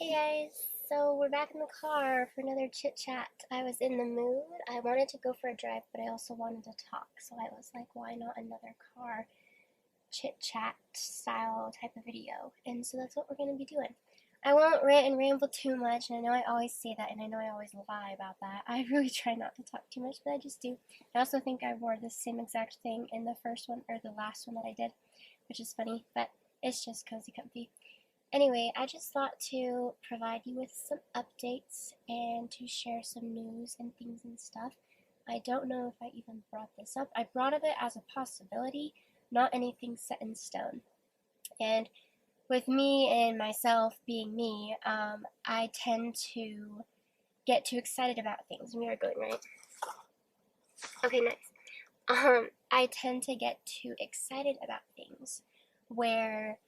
Hey guys, so we're back in the car for another chit chat. I was in the mood. I wanted to go for a drive, but I also wanted to talk. So I was like, why not another car chit chat style type of video? And so that's what we're going to be doing. I won't rant and ramble too much, and I know I always say that, and I know I always lie about that. I really try not to talk too much, but I just do. I also think I wore the same exact thing in the first one, or the last one that I did, which is funny, but it's just cozy comfy. Anyway, I just thought to provide you with some updates and to share some news and things and stuff. I don't know if I even brought this up. I brought of it as a possibility, not anything set in stone. And with me and myself being me, I tend to get too excited about things. We are going right. Okay, nice. I tend to get too excited about things where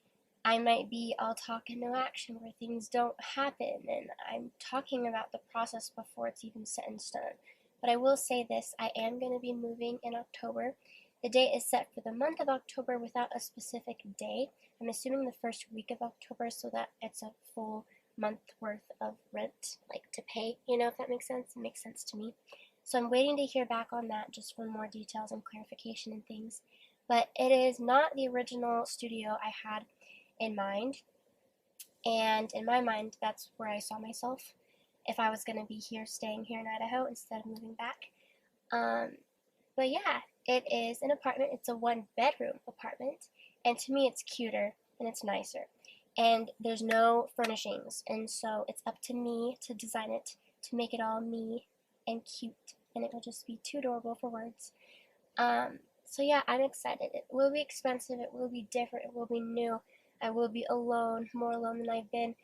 I might be all talk and no action where things don't happen, and I'm talking about the process before it's even set in stone. But I will say this, I am going to be moving in October. The date is set for the month of October without a specific day. I'm assuming the first week of October so that it's a full month worth of rent, like to pay, if that makes sense. It makes sense to me. So I'm waiting to hear back on that just for more details and clarification and things. But it is not the original studio I had in mind. And in my mind, that's where I saw myself if I was going to be here, staying here in Idaho instead of moving back. Um, but yeah, it is an apartment. It's a one-bedroom apartment. And to me, it's cuter and it's nicer. And there's no furnishings. And so it's up to me to design it, to make it all me and cute. And it will just be too adorable for words. So yeah, I'm excited. It will be expensive. It will be different. It will be new. I will be alone, more alone than I've been,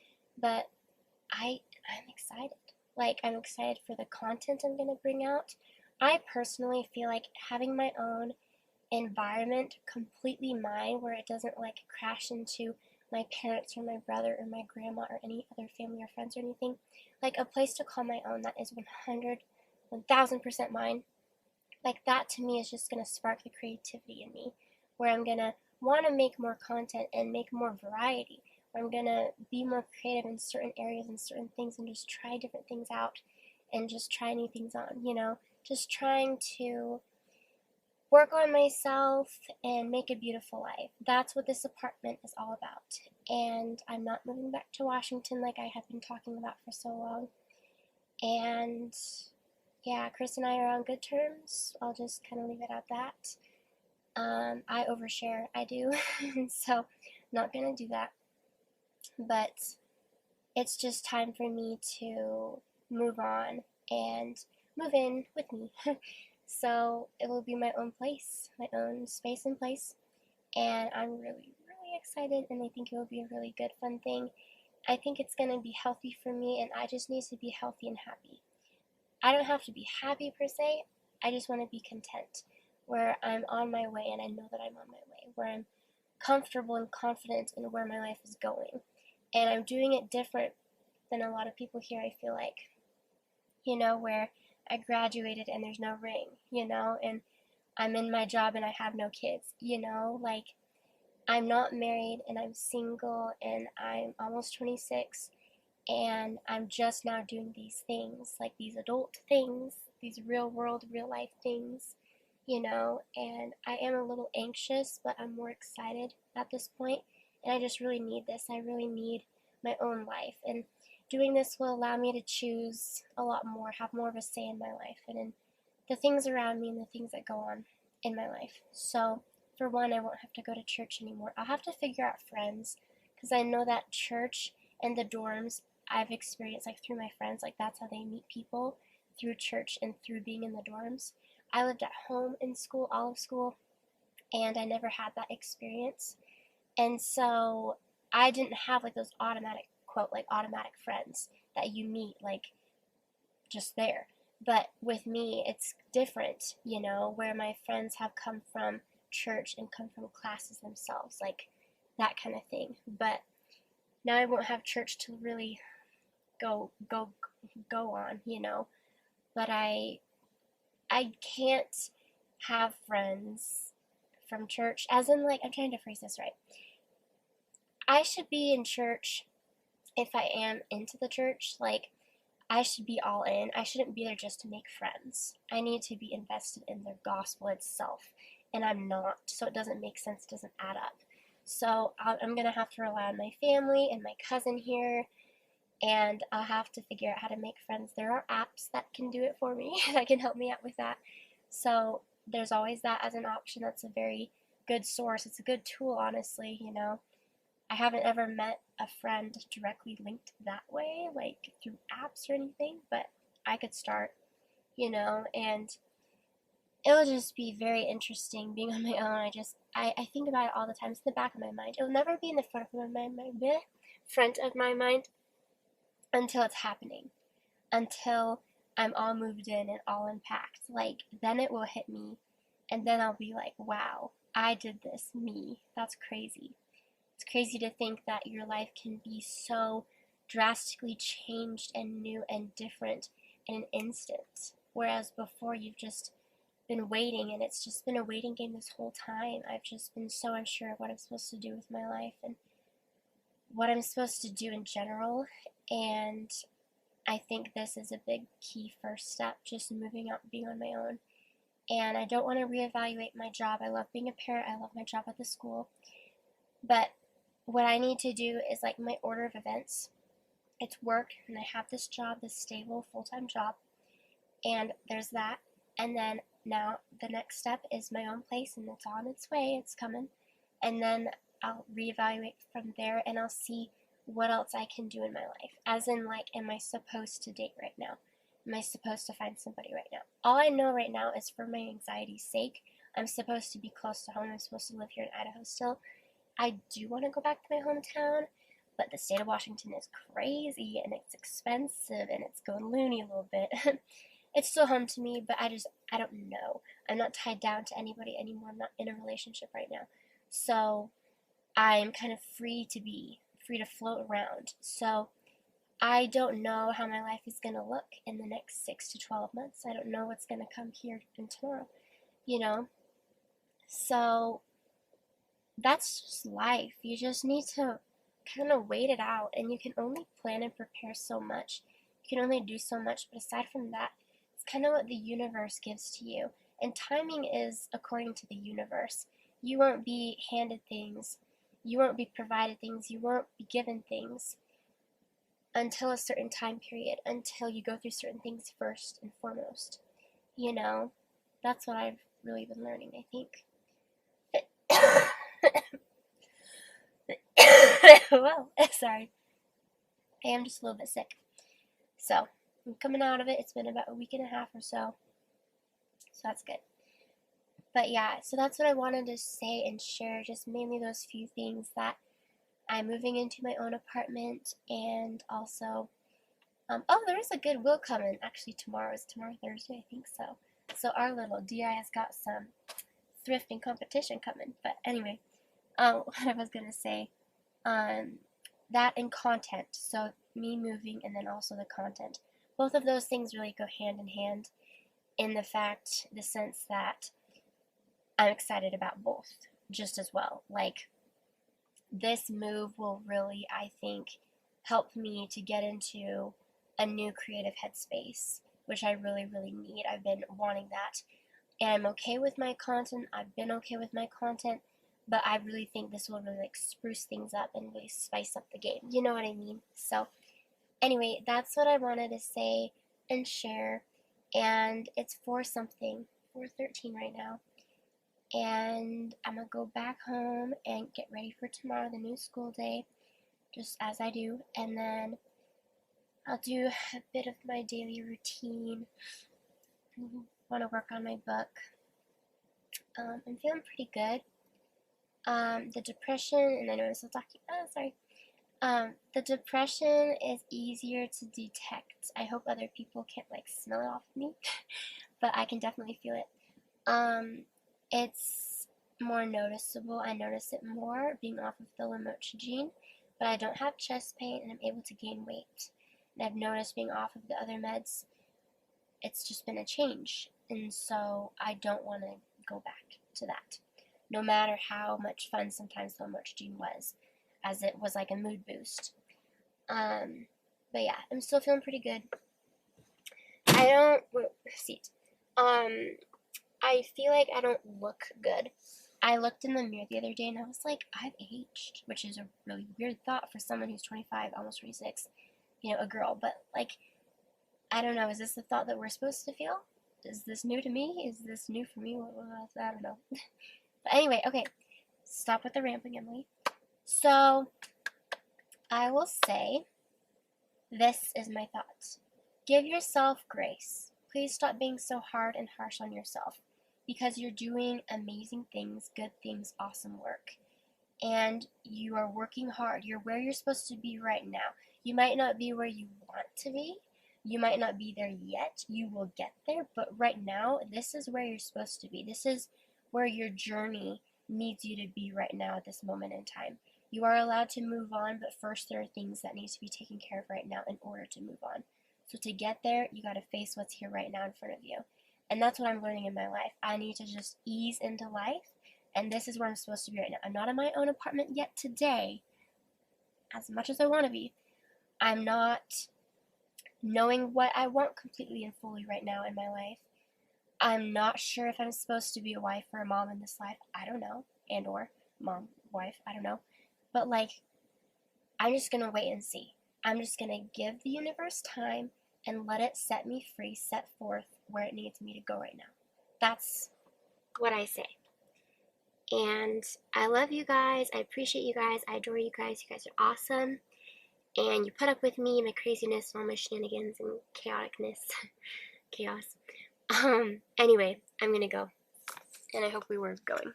but I'm excited. Like, I'm excited for the content I'm going to bring out. I personally feel like having my own environment completely mine where it doesn't like crash into my parents or my brother or my grandma or any other family or friends or anything. Like a place to call my own that is 1000% mine. Like that to me is just going to spark the creativity in me where I'm going to want to make more content and make more variety. Where I'm going to be more creative in certain areas and certain things and just try different things out and just try new things on. Just trying to work on myself and make a beautiful life. That's what this apartment is all about. And I'm not moving back to Washington like I have been talking about for so long. And yeah, Chris and I are on good terms. I'll just kind of leave it at that. I overshare, I do, so I'm not gonna do that. But it's just time for me to move on and move in with me. So it will be my own place, my own space and place, and I'm really, really excited, and I think it will be a really good, fun thing. I think it's gonna be healthy for me, and I just need to be healthy and happy. I don't have to be happy per se, I just want to be content, where I'm on my way and I know that I'm on my way, where I'm comfortable and confident in where my life is going. And I'm doing it different than a lot of people here, I feel like, where I graduated and there's no ring, and I'm in my job and I have no kids, like I'm not married and I'm single and I'm almost 26 and I'm just now doing these things, like these adult things, these real world, real life things, and I am a little anxious, but I'm more excited at this point, and I just really need this. I really need my own life, and doing this will allow me to choose a lot more, have more of a say in my life, and in the things around me and the things that go on in my life. So, for one, I won't have to go to church anymore. I'll have to figure out friends, because I know that church and the dorms I've experienced, like through my friends, like that's how they meet people, through church and through being in the dorms. I lived at home in school, all of school, and I never had that experience. And so I didn't have like those automatic, quote, like automatic friends that you meet like just there. But with me, it's different, where my friends have come from church and come from classes themselves, like that kind of thing. But now I won't have church to really go on, But I can't have friends from church, as in like I'm trying to phrase this right. I should be in church if I am into the church, like, I should be all in. I shouldn't be there just to make friends. I need to be invested in the gospel itself, and I'm not, so it doesn't make sense, it doesn't add up. So I'm going to have to rely on my family and my cousin here, and I'll have to figure out how to make friends. There are apps that can do it for me, that can help me out with that. So there's always that as an option. That's a very good source. It's a good tool, honestly, you know. I haven't ever met a friend directly linked that way, like through apps or anything, but I could start, you know, and it'll just be very interesting being on my own. I think about it all the time. It's in the back of my mind. It'll never be in the front of my mind, front of my mind until it's happening, until I'm all moved in and all unpacked. Like, then it will hit me, and then I'll be like, wow, I did this, me. That's crazy. It's crazy to think that your life can be so drastically changed and new and different in an instant. Whereas before, you've just been waiting, and it's just been a waiting game this whole time. I've just been so unsure of what I'm supposed to do with my life and what I'm supposed to do in general. And I think this is a big key first step, just moving out, being on my own. And I don't want to reevaluate my job. I love being a parent. I love my job at the school. But what I need to do is like my order of events. It's work, and I have this job, this stable full-time job, and there's that. And then now the next step is my own place, and it's on its way, it's coming. And then I'll reevaluate from there, and I'll see what else I can do in my life. As in, like, am I supposed to date right now? Am I supposed to find somebody right now? All I know right now is for my anxiety's sake, I'm supposed to be close to home. I'm supposed to live here in Idaho still. I do want to go back to my hometown, but the state of Washington is crazy, and it's expensive, and it's going loony a little bit. It's still home to me, but I don't know. I'm not tied down to anybody anymore. I'm not in a relationship right now. So I'm kind of free to float around. So I don't know how my life is going to look in the next 6 to 12 months. I don't know what's going to come here and tomorrow, you know? So that's just life. You just need to kind of wait it out, and you can only plan and prepare so much. You can only do so much, but aside from that, it's kind of what the universe gives to you. And timing is according to the universe. You won't be handed things, you won't be provided things, you won't be given things until a certain time period, until you go through certain things first and foremost. You know, that's what I've really been learning, I think. Well, sorry. I am just a little bit sick. So, I'm coming out of it. It's been about a week and a half or so. So that's good. But yeah, so that's what I wanted to say and share. Just mainly those few things, that I'm moving into my own apartment, and also, oh, there is a Goodwill coming. Actually, tomorrow Thursday, I think so. So our little DI has got some thrifting competition coming. But anyway, what I was gonna say, that and content. So me moving, and then also the content. Both of those things really go hand in hand in the sense that I'm excited about both just as well. Like, this move will really, I think, help me to get into a new creative headspace, which I really, really need. I've been wanting that. And I'm okay with my content. I've been okay with my content. But I really think this will really, like, spruce things up and really spice up the game. You know what I mean? So, anyway, that's what I wanted to say and share. And it's 4-something, 4:13 right now. And I'm going to go back home and get ready for tomorrow, the new school day, just as I do. And then I'll do a bit of my daily routine. I want to work on my book. I'm feeling pretty good. The depression, and I know I'm still talking, sorry. The depression is easier to detect. I hope other people can't, like, smell it off of me, but I can definitely feel it. It's more noticeable. I notice it more being off of the lamotrigine, but I don't have chest pain, and I'm able to gain weight. And I've noticed being off of the other meds, it's just been a change, and so I don't want to go back to that. No matter how much fun sometimes lamotrigine was, as it was like a mood boost. But yeah, I'm still feeling pretty good. I don't, seat. I feel like I don't look good. I looked in the mirror the other day and I was like, I've aged, which is a really weird thought for someone who's 25, almost 26, a girl. But like, I don't know, is this the thought that we're supposed to feel? Is this new to me? Is this new for me? I don't know. But anyway, okay, stop with the rambling, Emily. So, I will say, this is my thought. Give yourself grace. Please stop being so hard and harsh on yourself because you're doing amazing things, good things, awesome work. And you are working hard. You're where you're supposed to be right now. You might not be where you want to be. You might not be there yet. You will get there. But right now, this is where you're supposed to be. This is where your journey needs you to be right now at this moment in time. You are allowed to move on, but first there are things that need to be taken care of right now in order to move on. So to get there, you got to face what's here right now in front of you. And that's what I'm learning in my life. I need to just ease into life, and this is where I'm supposed to be right now. I'm not in my own apartment yet today, as much as I want to be. I'm not knowing what I want completely and fully right now in my life. I'm not sure if I'm supposed to be a wife or a mom in this life. I don't know. And or mom, wife, I don't know. But like, I'm just going to wait and see. I'm just going to give the universe time and let it set me free, set forth where it needs me to go right now. That's what I say. And I love you guys. I appreciate you guys. I adore you guys. You guys are awesome. And you put up with me, my craziness, all my shenanigans and chaoticness. Chaos. Anyway, I'm going to go. And I hope we were going.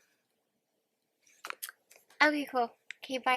Okay, cool. Okay, bye.